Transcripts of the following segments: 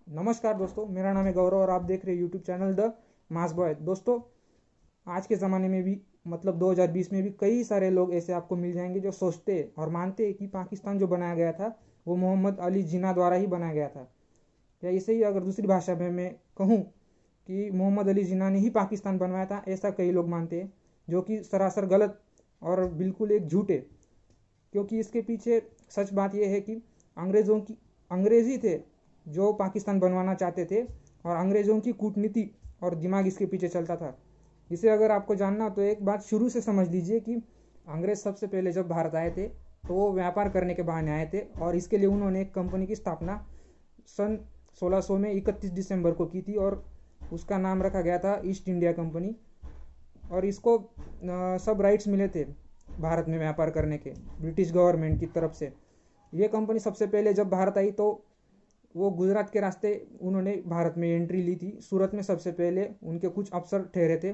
नमस्कार दोस्तों, मेरा नाम है गौरव और आप देख रहे हैं YouTube channel the mass boy. दोस्तों, आज के ज़माने में भी मतलब 2020 में भी कई सारे लोग ऐसे आपको मिल जाएंगे जो सोचते और मानते हैं कि पाकिस्तान जो बनाया गया था वो मोहम्मद अली जिन्ना द्वारा ही बनाया गया था। या इसे ही अगर दूसरी भाषा में मैं कहूँ कि मोहम्मद अली जिन्ना ने ही पाकिस्तान बनवाया था, ऐसा कई लोग मानते हैं, जो कि सरासर गलत और बिल्कुल एक झूठ है। क्योंकि इसके पीछे सच बात यह है कि अंग्रेज़ ही थे जो पाकिस्तान बनवाना चाहते थे, और अंग्रेज़ों की कूटनीति और दिमाग इसके पीछे चलता था। इसे अगर आपको जानना तो एक बात शुरू से समझ लीजिए कि अंग्रेज़ सबसे पहले जब भारत आए थे तो वो व्यापार करने के बहाने आए थे, और इसके लिए उन्होंने एक कंपनी की स्थापना सन 1600 में 31 दिसंबर को की थी, और उसका नाम रखा गया था ईस्ट इंडिया कंपनी। और इसको सब राइट्स मिले थे भारत में व्यापार करने के ब्रिटिश गवर्नमेंट की तरफ से। ये कंपनी सबसे पहले जब भारत आई तो वो गुजरात के रास्ते उन्होंने भारत में एंट्री ली थी। सूरत में सबसे पहले उनके कुछ अफसर ठहरे थे।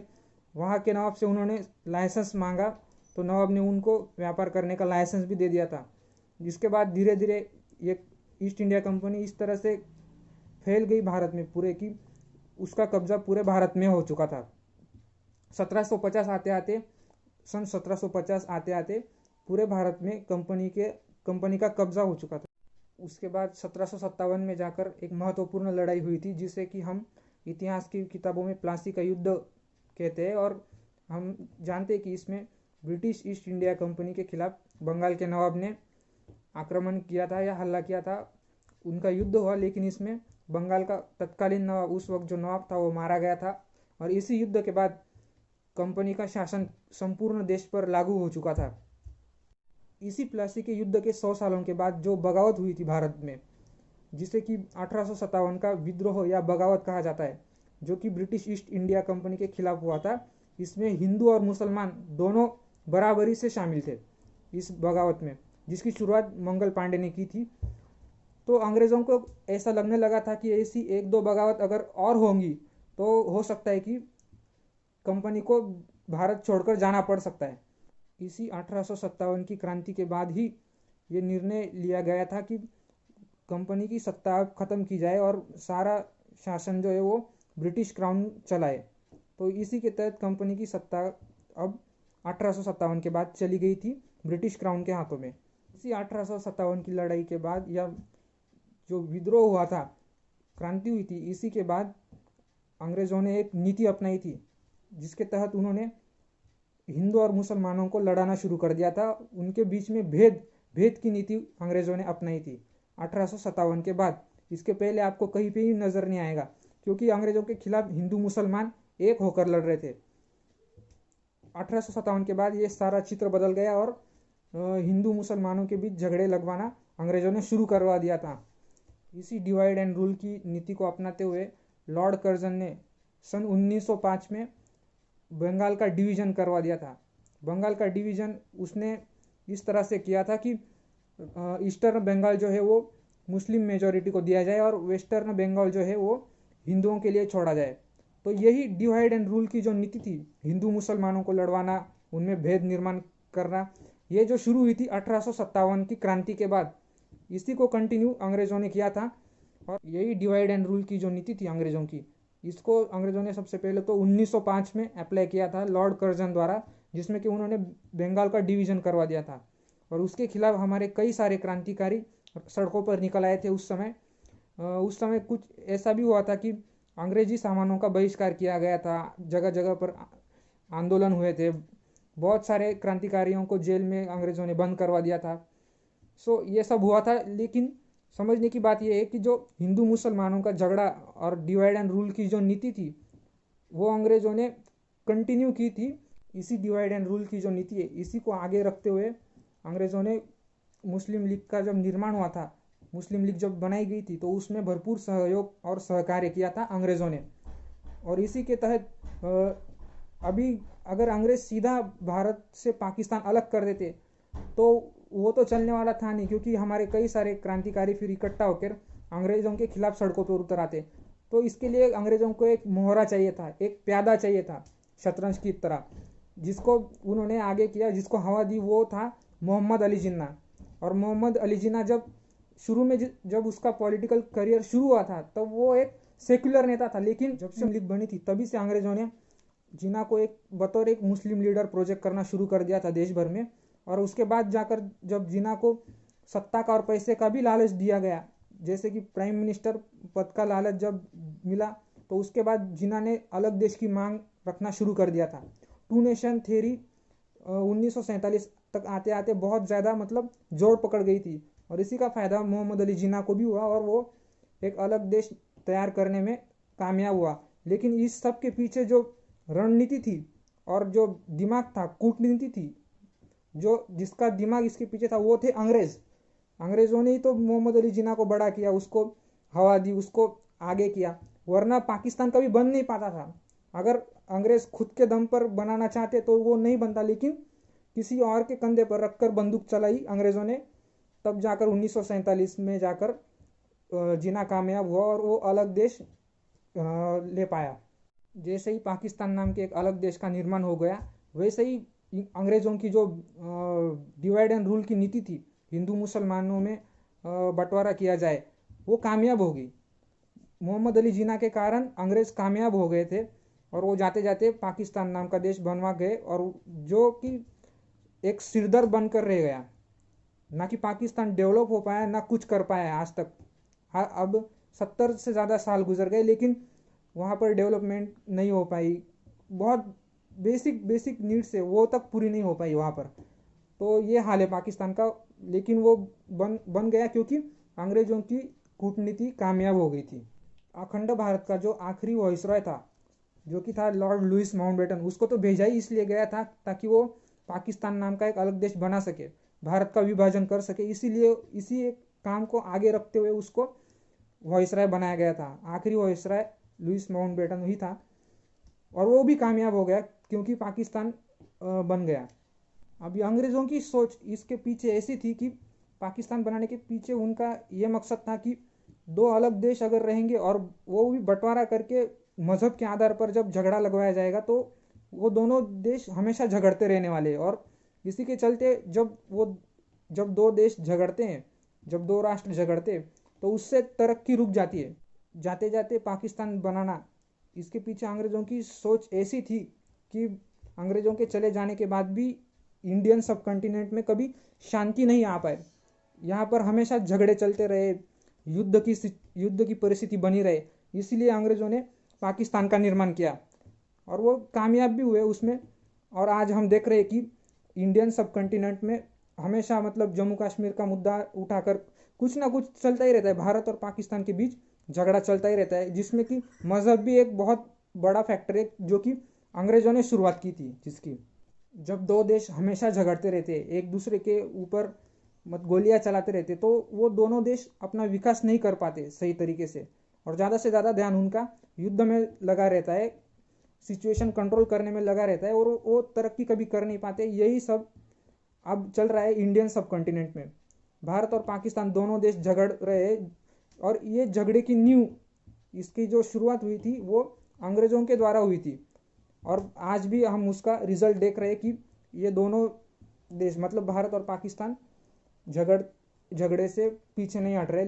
वहाँ के नवाब से उन्होंने लाइसेंस मांगा, तो नवाब ने उनको व्यापार करने का लाइसेंस भी दे दिया था। जिसके बाद धीरे धीरे ये ईस्ट इंडिया कंपनी इस तरह से फैल गई भारत में पूरे की उसका कब्जा पूरे भारत में हो चुका था। 1750 आते आते सन 1750 आते आते पूरे भारत में कंपनी का कब्जा हो चुका था। उसके बाद 1757 में जाकर एक महत्वपूर्ण लड़ाई हुई थी, जिसे कि हम इतिहास की किताबों में प्लासी का युद्ध कहते हैं। और हम जानते हैं कि इसमें ब्रिटिश ईस्ट इंडिया कंपनी के खिलाफ बंगाल के नवाब ने आक्रमण किया था या हमला किया था। उनका युद्ध हुआ, लेकिन इसमें बंगाल का तत्कालीन नवाब, उस वक्त जो नवाब था, वो मारा गया था। और इसी युद्ध के बाद कंपनी का शासन संपूर्ण देश पर लागू हो चुका था। इसी प्लासी के युद्ध के 100 सालों के बाद जो बगावत हुई थी भारत में, जिसे कि 1857 का विद्रोह या बगावत कहा जाता है, जो कि ब्रिटिश ईस्ट इंडिया कंपनी के खिलाफ हुआ था। इसमें हिंदू और मुसलमान दोनों बराबरी से शामिल थे इस बगावत में, जिसकी शुरुआत मंगल पांडे ने की थी। तो अंग्रेज़ों को ऐसा लगने लगा था कि ऐसी एक दो बगावत अगर और होंगी तो हो सकता है कि कंपनी को भारत छोड़कर जाना पड़ सकता है। इसी 1857 की क्रांति के बाद ही ये निर्णय लिया गया था कि कंपनी की सत्ता ख़त्म की जाए और सारा शासन जो है वो ब्रिटिश क्राउन चलाए। तो इसी के तहत कंपनी की सत्ता अब 1857 के बाद चली गई थी ब्रिटिश क्राउन के हाथों में। इसी 1857 की लड़ाई के बाद या जो विद्रोह हुआ था, क्रांति हुई थी, इसी के बाद अंग्रेज़ों ने एक नीति अपनाई थी, जिसके तहत उन्होंने हिंदू और मुसलमानों को लड़ाना शुरू कर दिया था। उनके बीच में भेद भेद की नीति अंग्रेज़ों ने अपनाई थी 1857 के बाद। इसके पहले आपको कहीं पे ही नज़र नहीं आएगा, क्योंकि अंग्रेज़ों के खिलाफ हिंदू मुसलमान एक होकर लड़ रहे थे। 1857 के बाद ये सारा चित्र बदल गया और हिंदू मुसलमानों के बीच झगड़े लगवाना अंग्रेज़ों ने शुरू करवा दिया था। इसी डिवाइड एंड रूल की नीति को अपनाते हुए लॉर्ड कर्जन ने सन 1905 में बंगाल का डिवीज़न करवा दिया था। बंगाल का डिवीज़न उसने इस तरह से किया था कि ईस्टर्न बंगाल जो है वो मुस्लिम मेजॉरिटी को दिया जाए और वेस्टर्न बंगाल जो है वो हिंदुओं के लिए छोड़ा जाए। तो यही डिवाइड एंड रूल की जो नीति थी, हिंदू मुसलमानों को लड़वाना, उनमें भेद निर्माण करना, ये जो शुरू हुई थी 1857 की क्रांति के बाद, इसी को कंटिन्यू अंग्रेज़ों ने किया था। और यही डिवाइड एंड रूल की जो नीति थी अंग्रेज़ों की, इसको अंग्रेज़ों ने सबसे पहले तो 1905 में अप्लाई किया था लॉर्ड कर्जन द्वारा, जिसमें कि उन्होंने बंगाल का डिवीज़न करवा दिया था। और उसके खिलाफ हमारे कई सारे क्रांतिकारी सड़कों पर निकल आए थे उस समय। उस समय कुछ ऐसा भी हुआ था कि अंग्रेजी सामानों का बहिष्कार किया गया था, जगह जगह पर आंदोलन हुए थे, बहुत सारे क्रांतिकारियों को जेल में अंग्रेज़ों ने बंद करवा दिया था। सो ये सब हुआ था, लेकिन समझने की बात यह है कि जो हिंदू मुसलमानों का झगड़ा और डिवाइड एंड रूल की जो नीति थी, वो अंग्रेज़ों ने कंटिन्यू की थी। इसी डिवाइड एंड रूल की जो नीति है, इसी को आगे रखते हुए अंग्रेज़ों ने मुस्लिम लीग का जब निर्माण हुआ था, मुस्लिम लीग जब बनाई गई थी, तो उसमें भरपूर सहयोग और सहकार्य किया था अंग्रेज़ों ने। और इसी के तहत अभी अगर अंग्रेज़ सीधा भारत से पाकिस्तान अलग कर देते तो वो तो चलने वाला था नहीं, क्योंकि हमारे कई सारे क्रांतिकारी फिर इकट्ठा होकर अंग्रेज़ों के खिलाफ सड़कों पर उतर आते। तो इसके लिए अंग्रेज़ों को एक मोहरा चाहिए था, एक प्यादा चाहिए था शतरंज की तरह, जिसको उन्होंने आगे किया, जिसको हवा दी, वो था मोहम्मद अली जिन्ना। और मोहम्मद अली जिन्ना जब शुरू में जब उसका पॉलिटिकल करियर शुरू हुआ था तब वो एक सेक्युलर नेता था, लेकिन जब से लीग बनी थी तभी से अंग्रेजों ने जिन्ना को एक बतौर एक मुस्लिम लीडर प्रोजेक्ट करना शुरू कर दिया था देश भर में। और उसके बाद जाकर जब जिन्ना को सत्ता का और पैसे का भी लालच दिया गया, जैसे कि प्राइम मिनिस्टर पद का लालच जब मिला, तो उसके बाद जिन्ना ने अलग देश की मांग रखना शुरू कर दिया था। टू नेशन थ्योरी 1947 तक आते आते बहुत ज़्यादा मतलब जोर पकड़ गई थी, और इसी का फ़ायदा मोहम्मद अली जिन्ना को भी हुआ और वो एक अलग देश तैयार करने में कामयाब हुआ। लेकिन इस सब के पीछे जो रणनीति थी और जो दिमाग था, कूटनीति थी, जो जिसका दिमाग इसके पीछे था वो थे अंग्रेज़ों ने ही तो मोहम्मद अली जिन्ना को बड़ा किया, उसको हवा दी, उसको आगे किया, वरना पाकिस्तान कभी बन नहीं पाता था। अगर अंग्रेज़ खुद के दम पर बनाना चाहते तो वो नहीं बनता, लेकिन किसी और के कंधे पर रखकर बंदूक चलाई अंग्रेज़ों ने, तब जाकर 1947 में जाकर जिन्ना कामयाब हुआ और वो अलग देश ले पाया। जैसे ही पाकिस्तान नाम के एक अलग देश का निर्माण हो गया, वैसे ही अंग्रेज़ों की जो डिवाइड एंड रूल की नीति थी, हिंदू मुसलमानों में बंटवारा किया जाए, वो कामयाब हो गई। मोहम्मद अली जिन्ना के कारण अंग्रेज़ कामयाब हो गए थे और वो जाते जाते पाकिस्तान नाम का देश बनवा गए, और जो कि एक सिरदर्द बनकर रह गया। ना कि पाकिस्तान डेवलप हो पाया, ना कुछ कर पाया आज तक। हाँ, अब 70 से ज़्यादा साल गुजर गए, लेकिन वहाँ पर डेवलपमेंट नहीं हो पाई। बहुत बेसिक नीड्स है वो तक पूरी नहीं हो पाई वहाँ पर। तो ये हाल है पाकिस्तान का, लेकिन वो बन गया क्योंकि अंग्रेज़ों की कूटनीति कामयाब हो गई थी। अखंड भारत का जो आखिरी वाइसरॉय था, जो कि था लॉर्ड लुइस माउंटबेटन, उसको तो भेजा ही इसलिए गया था ताकि वो पाकिस्तान नाम का एक अलग देश बना सके, भारत का विभाजन कर सके। इसीलिए इसी एक काम को आगे रखते हुए उसको वाइसरॉय बनाया गया था। आखिरी वाइसरॉय लुइस माउंटबेटन ही था, और वो भी कामयाब हो गया क्योंकि पाकिस्तान बन गया। अभी अंग्रेज़ों की सोच इसके पीछे ऐसी थी कि पाकिस्तान बनाने के पीछे उनका ये मकसद था कि दो अलग देश अगर रहेंगे और वो भी बंटवारा करके मज़हब के आधार पर जब झगड़ा लगवाया जाएगा तो वो दोनों देश हमेशा झगड़ते रहने वाले। और इसी के चलते जब दो देश झगड़ते हैं, जब दो राष्ट्र झगड़ते, तो उससे तरक्की रुक जाती है। जाते जाते पाकिस्तान बनाना, इसके पीछे अंग्रेज़ों की सोच ऐसी थी कि अंग्रेज़ों के चले जाने के बाद भी इंडियन सब कॉन्टिनेंट में कभी शांति नहीं आ पाए। यहाँ पर हमेशा झगड़े चलते रहे, युद्ध की परिस्थिति बनी रहे। इसीलिए अंग्रेज़ों ने पाकिस्तान का निर्माण किया और वो कामयाब भी हुए उसमें। और आज हम देख रहे हैं कि इंडियन सब कॉन्टिनेंट में हमेशा मतलब जम्मू कश्मीर का मुद्दा उठाकर कुछ ना कुछ चलता ही रहता है। भारत और पाकिस्तान के बीच झगड़ा चलता ही रहता है, जिसमें कि मज़हब भी एक बहुत बड़ा फैक्टर है, जो कि अंग्रेज़ों ने शुरुआत की थी जिसकी। जब दो देश हमेशा झगड़ते रहते, एक दूसरे के ऊपर गोलियां चलाते रहते, तो वो दोनों देश अपना विकास नहीं कर पाते सही तरीके से, और ज़्यादा से ज़्यादा ध्यान उनका युद्ध में लगा रहता है, सिचुएशन कंट्रोल करने में लगा रहता है, और वो तरक्की कभी कर नहीं पाते। यही सब अब चल रहा है इंडियन सब कॉन्टिनेंट में। भारत और पाकिस्तान दोनों देश झगड़ रहे हैं, और ये झगड़े की नींव, इसकी जो शुरुआत हुई थी वो अंग्रेज़ों के द्वारा हुई थी, और आज भी हम उसका रिजल्ट देख रहे हैं कि ये दोनों देश मतलब भारत और पाकिस्तान झगड़े से पीछे नहीं हट रहे।